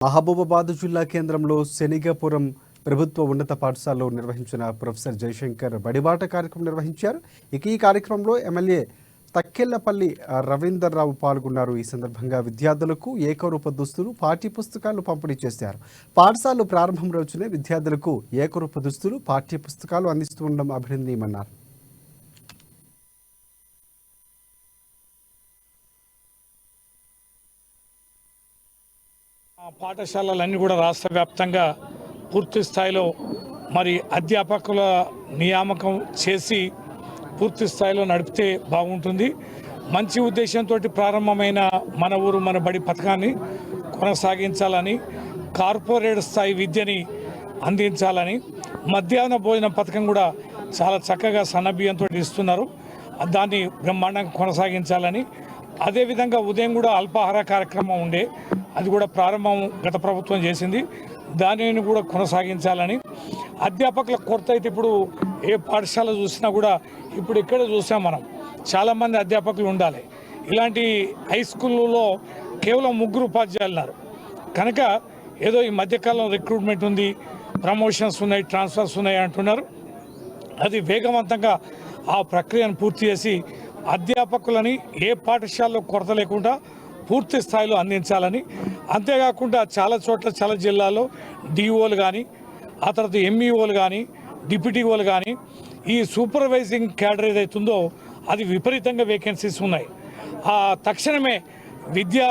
మహబూబాబాద్ జిల్లా కేంద్రంలో శనిగపురం ప్రభుత్వ ఉన్నత పాఠశాలలో నిర్వహించిన ప్రొఫెసర్ జయశంకర్ బడిబాట కార్యక్రమం నిర్వహించారు. ఈ కార్యక్రమంలో ఎమ్మెల్యే తక్కెళ్లపల్లి రవీందర్రావు పాల్గొన్నారు. ఈ సందర్భంగా విద్యార్థులకు ఏకరూప దుస్తులు, పాఠ్య పుస్తకాలు పంపిణీ చేశారు. పాఠశాలలు ప్రారంభం రోజునే విద్యార్థులకు ఏకరూప దుస్తులు, పాఠ్య పుస్తకాలు అందిస్తూ ఉండడం అభినందనీయమన్నారు. పాఠశాలలన్నీ కూడా రాష్ట్ర వ్యాప్తంగా పూర్తి స్థాయిలో మరి అధ్యాపకుల నియామకం చేసి పూర్తి స్థాయిలో నడిపితే బాగుంటుంది. మంచి ఉద్దేశంతో ప్రారంభమైన మన ఊరు మన బడి పథకాన్ని కొనసాగించాలని, కార్పొరేట్ స్థాయి విద్యని అందించాలని, మధ్యాహ్న భోజన పథకం కూడా చాలా చక్కగా సన్నబియ్యంతో ఇస్తున్నారు, దాన్ని బ్రహ్మాండంగా కొనసాగించాలని, అదేవిధంగా ఉదయం కూడా అల్పాహార కార్యక్రమం ఉండే, అది కూడా ప్రారంభం గత ప్రభుత్వం చేసింది, దానిని కూడా కొనసాగించాలని. అధ్యాపకుల కొరత అయితే ఇప్పుడు ఏ పాఠశాల చూసినా కూడా ఇప్పుడు ఇక్కడ చూసాం మనం, చాలామంది అధ్యాపకులు ఉండాలి. ఇలాంటి హై స్కూళ్ళలో కేవలం 3 ఉపాధ్యాయులు ఉన్నారు కనుక ఏదో ఈ మధ్యకాలంలో రిక్రూట్మెంట్ ఉంది, ప్రమోషన్స్ ఉన్నాయి, ట్రాన్స్ఫర్స్ ఉన్నాయి అంటున్నారు. అది వేగవంతంగా ఆ ప్రక్రియను పూర్తి చేసి అధ్యాపకులని ఏ పాఠశాలలో కొరత లేకుండా పూర్తి స్థాయిలో అందించాలని, అంతేకాకుండా చాలా చోట్ల చాలా జిల్లాల్లో డిఓలు కానీ, ఆ తర్వాత ఎంఈఓలు కానీ, డిప్యూటీఓలు కానీ, ఈ సూపర్వైజింగ్ క్యాడర్ ఏదైతుందో అది విపరీతంగా వేకెన్సీస్ ఉన్నాయి. తక్షణమే విద్యా